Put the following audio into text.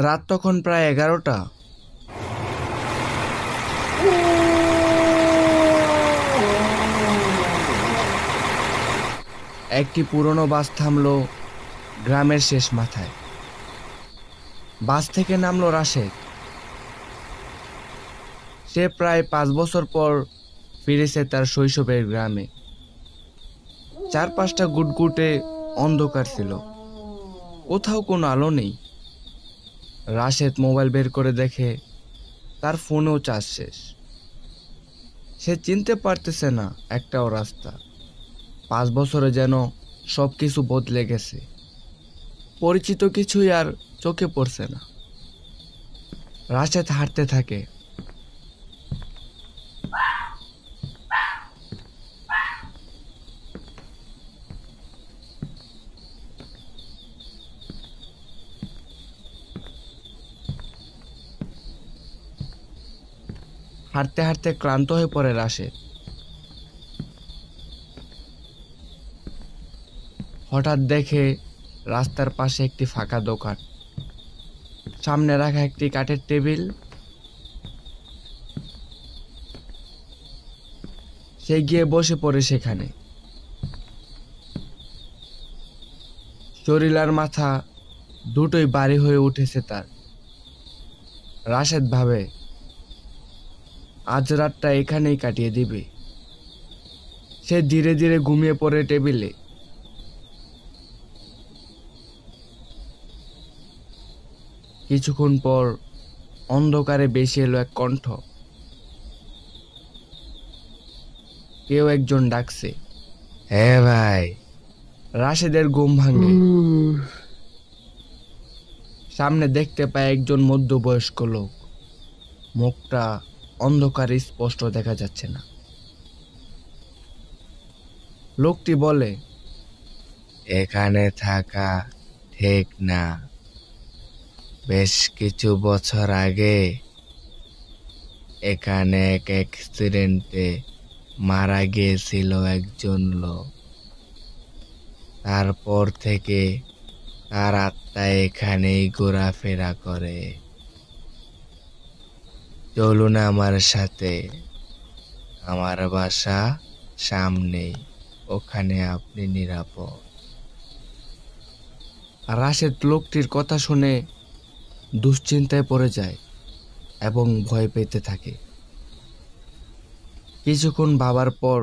রাত তখন প্রায় 11টা। একটি পুরনো বাস থামলো গ্রামের শেষ মাথায়। বাস থেকে নামলো রাশেদ। সে প্রায় 5 বছর পর ফিরেছে তার শৈশবের গ্রামে। চারপাশটা গুটগুটে অন্ধকার ছিল, কোথাও কোনো আলো নেই। রাশেদ মোবাইল বের করে দেখে তার ফোনেও চার্জ শেষ। সে চিনতে পারতেছে না একটাও রাস্তা। 5 বছরে যেন সবকিছু বদলে গেছে। পরিচিত কিছুই আর চোখে পড়ছে না। রাশেদ হাঁটতে থাকে। হাঁটতে হাঁটতে ক্লান্ত হয়ে পড়ে রাশেদ। হঠাৎ দেখে রাস্তার পাশে একটি ফাঁকা দোকান, সামনে রাখা একটি কাঠের টেবিল। সে গিয়ে বসে পড়ে সেখানে। শরীর আর মাথা দুটোই ভারী হয়ে উঠেছে তার। রাশেদ ভাবে আজ রাতটা এখানেই কাটিয়ে দিবে। সে ধীরে ধীরে ঘুমিয়ে পড়ে টেবিলে। কিছুক্ষণ পর অন্ধকারে ভেসে এলো এক কণ্ঠ। কেউ একজন ডাকছে, হ্যাঁ ভাই। রাশেদের ঘুম ভাঙে। সামনে দেখতে পায় একজন মধ্যবয়স্ক লোক। মুখটা অন্ধকারে স্পষ্ট দেখা যাচ্ছে না। লোকটি বলে, এখানে থাকা ঠিক না। বেশ কিছু বছর আগে এখানে এক অ্যাক্সিডেন্টে মারা গিয়েছিল একজন লোক। তারপর থেকে তার আত্মা এখানেই ঘোরাফেরা করে। চলুন আমার সাথে, আমার বাসা সামনেই, ওখানে আপনি নিরাপদ। রাশেদ লোকটির কথা শুনে দুশ্চিন্তায় পড়ে যায় এবং ভয় পেতে থাকে। কিছুক্ষণ ভাবার পর